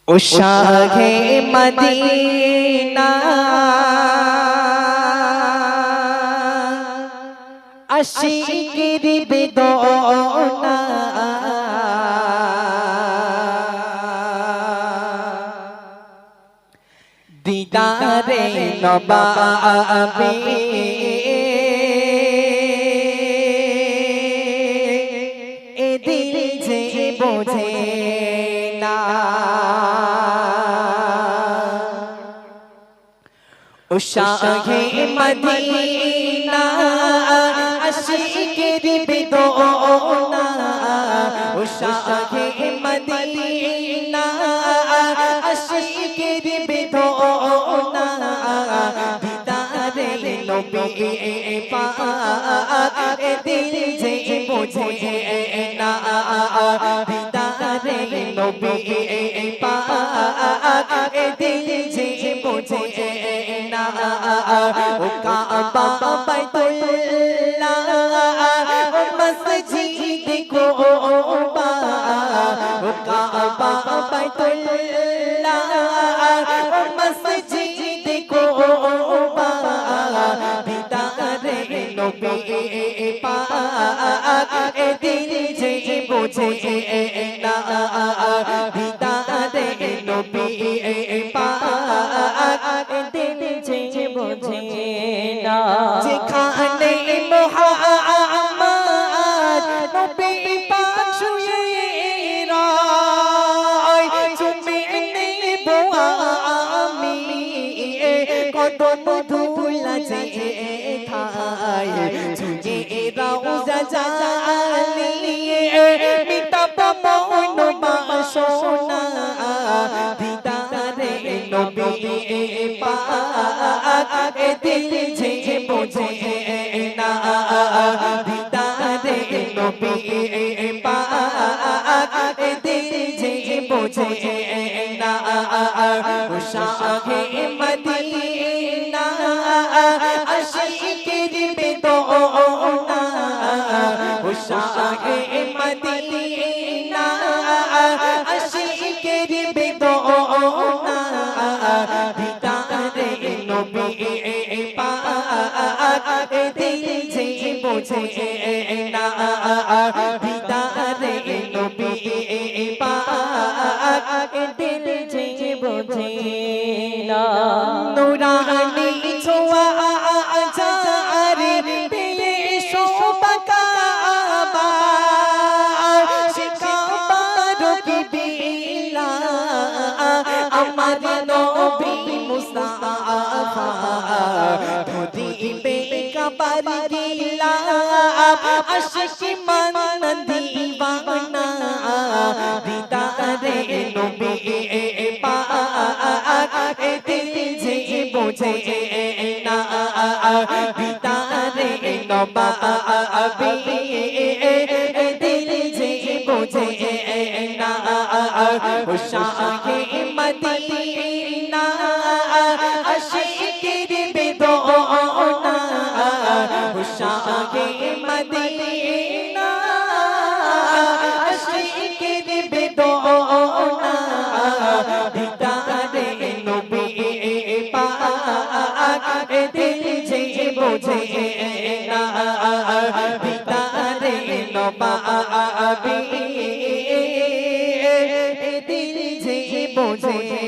ओ Shah Medina अशीकिर बिदोना दीदारे नबाबी ए दिल जे बोझे ना ओ Shah Medina अशीकिर बिदोना ओ Shah Medina अशीकिर बिदोना दीदारे नबी पाक ए दिल जे बोझे ना दीदारे नबी पाक ए दिल जे बोझे ना ओ काबा बैतुल्लाह ओ मस्जिद कुबा ओ काबा बैतुल्लाह ओ मस्जिद कुबा दीदारे नबी पाक ए दिल जे बोझे ना दीदारे नबी पाक ए दिल जे बोझे ना যেখানে মুহাম্মদ নবী পাক শুয়ে রয় চুমে নেব আমি কদম ধুলা যে ঠাই ঝুঁকে রওজা জালিয়ে মিটাব মন বাসনা দিদারে নবী পাক এ দিল যে बोझे ना दीदारे नबी पाक ए दिल जे बोझे ना ओ शाहे मदीना अशीकिर बिदोना ओ शाहे मदीना अशीकिर बिदोना दीदारे नबी ए दिल जे बोझे ना दीदारे नबी पाक ए दिल जे बोझे ना नूरानी ছোঁয়া আজারে পেয়ে শোভা কাবা সে কাবার কিবলা আমার নবী মুস্তাফা कबर गिला अशिक मन दीवाना दीदारे नबी पाक ए दिल जे बोझे ना दीदारे नबी ए दिल जे बोझे ना ओ शाहे मदीना अशीकिर बिदोना शाहे मदीना अशीकिर बिदोना दीदारे नबी पाक ए दिल जे बोझे ना दीदारे नबी ए दिल जे बोझे